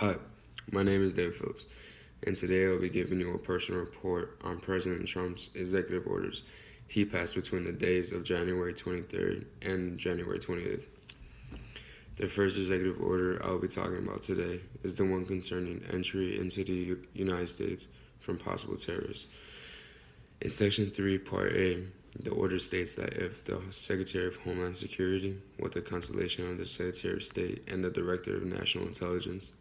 Hi, my name is David Phillips, and today I'll be giving you a personal report on President Trump's executive orders he passed between the days of January 23rd and January 28th. The first executive order I'll be talking about today is the one concerning entry into the United States from possible terrorists. In Section 3, Part A, the order states that if the Secretary of Homeland Security, with the consultation of the Secretary of State and the Director of National Intelligence,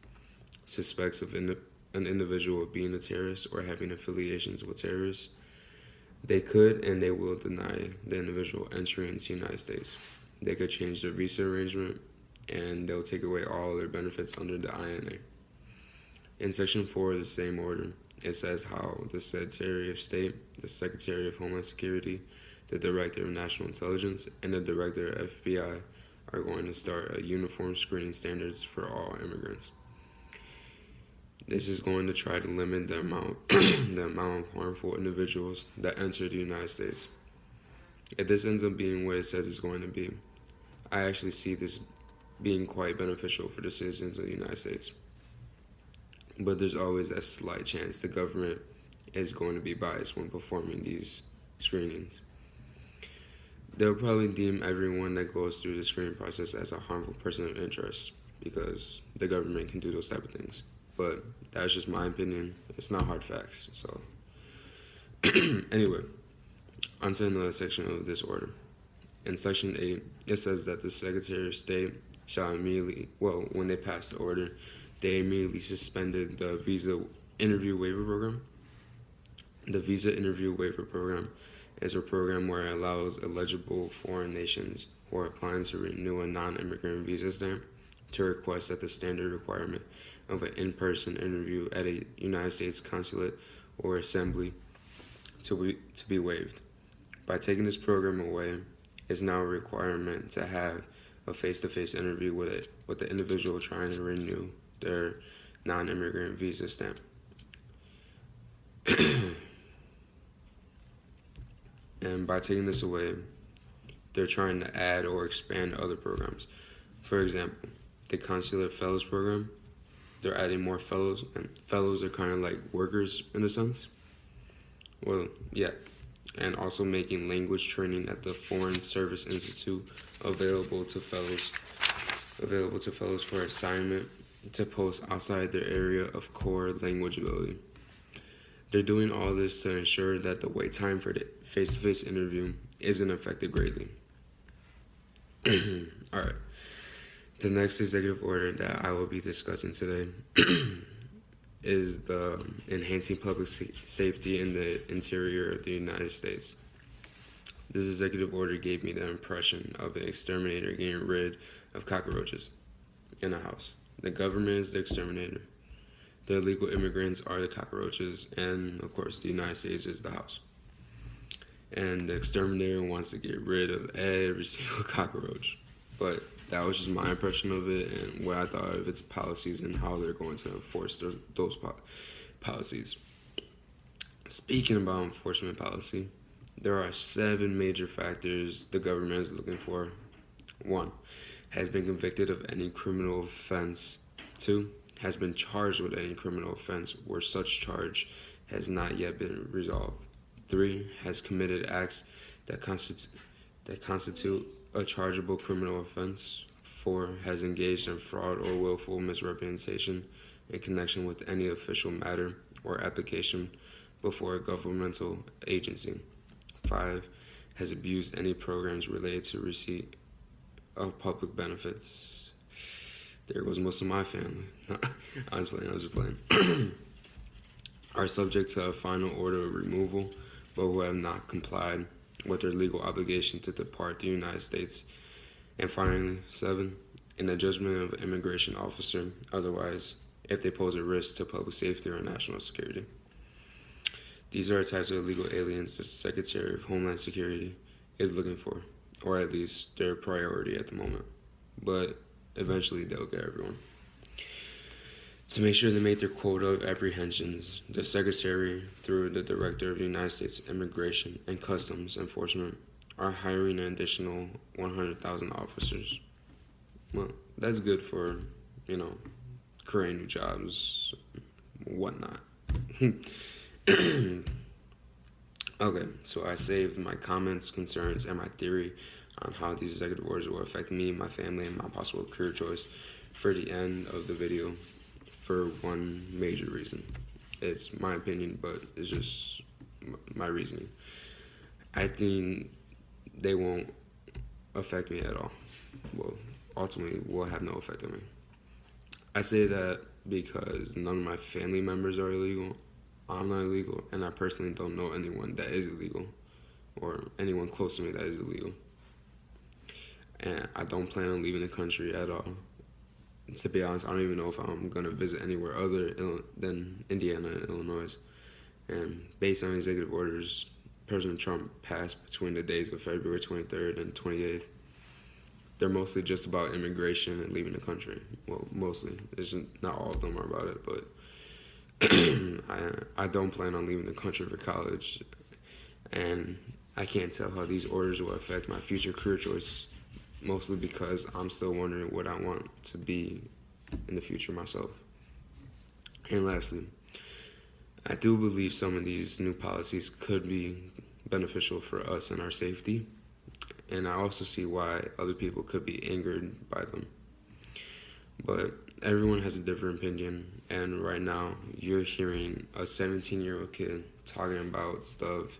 suspects of an individual being a terrorist or having affiliations with terrorists, they could and they will deny the individual entry into the United States. They could change their visa arrangement and they'll take away all their benefits under the INA. In Section 4 of the same order, it says how the Secretary of State, the Secretary of Homeland Security, the Director of National Intelligence, and the Director of FBI are going to start a uniform screening standards for all immigrants. This is going to try to limit the amount of harmful individuals that enter the United States. If this ends up being what it says it's going to be, I actually see this being quite beneficial for the citizens of the United States. But there's always that slight chance the government is going to be biased when performing these screenings. They'll probably deem everyone that goes through the screening process as a harmful person of interest because the government can do those type of things. But that's just my opinion. It's not hard facts. So, anyway, onto another section of this order. In Section 8, it says that the Secretary of State shall immediately, when they passed the order, they immediately suspended the Visa Interview Waiver Program. The Visa Interview Waiver Program is a program where it allows eligible foreign nations who are applying to renew a non-immigrant visa stamp to request that the standard requirement of an in-person interview at a United States consulate or assembly to be waived. By taking this program away, it's now a requirement to have a face-to-face interview with the individual trying to renew their non-immigrant visa stamp. And by taking this away, they're trying to add or expand other programs. For example, the Consular Fellows Program, they're adding more fellows, and fellows are kind of like workers in a sense. Well, yeah. And also making language training at the Foreign Service Institute available to fellows for assignment to posts outside their area of core language ability. They're doing all this to ensure that the wait time for the face-to-face interview isn't affected greatly. All right. The next executive order that I will be discussing today is the enhancing public safety in the interior of the United States. This executive order gave me the impression of an exterminator getting rid of cockroaches in a house. The government is the exterminator. The illegal immigrants are the cockroaches, and of course the United States is the house. And the exterminator wants to get rid of every single cockroach. But that was just my impression of it and what I thought of its policies and how they're going to enforce those policies. Speaking about enforcement policy, there are 7 major factors the government is looking for. 1, has been convicted of any criminal offense. 2, has been charged with any criminal offense where such charge has not yet been resolved. 3, has committed acts that constitute a chargeable criminal offense. 4, has engaged in fraud or willful misrepresentation in connection with any official matter or application before a governmental agency. 5, has abused any programs related to receipt of public benefits. There goes most of my family. I was just playing. Are subject to a final order of removal, but who have not complied with their legal obligation to depart the United States. And finally, 7, in the judgment of an immigration officer, otherwise, if they pose a risk to public safety or national security. These are the types of illegal aliens the Secretary of Homeland Security is looking for, or at least their priority at the moment. But eventually, they'll get everyone. To make sure they make their quota of apprehensions, the Secretary, through the Director of the United States Immigration and Customs Enforcement, are hiring an additional 100,000 officers. Well, that's good for, creating new jobs, whatnot. Okay, so I saved my comments, concerns, and my theory on how these executive orders will affect me, my family, and my possible career choice for the end of the video for one major reason. It's my opinion, but it's just my reasoning. I think they won't affect me at all. Well, ultimately, will have no effect on me. I say that because none of my family members are illegal. I'm not illegal, and I personally don't know anyone that is illegal or anyone close to me that is illegal. And I don't plan on leaving the country at all. To be honest, I don't even know if I'm going to visit anywhere other than Indiana and Illinois. And based on executive orders President Trump passed between the days of February 23rd and 28th, they're mostly just about immigration and leaving the country. Well, mostly. It's just, not all of them are about it, but I don't plan on leaving the country for college, and I can't tell how these orders will affect my future career choice, mostly because I'm still wondering what I want to be in the future myself. And lastly, I do believe some of these new policies could be beneficial for us and our safety, and I also see why other people could be angered by them. But everyone has a different opinion, and right now you're hearing a 17-year-old kid talking about stuff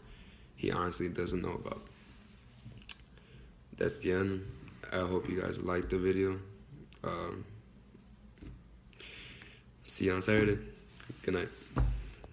he honestly doesn't know about. That's the end. I hope you guys liked the video. See you on Saturday. Good night.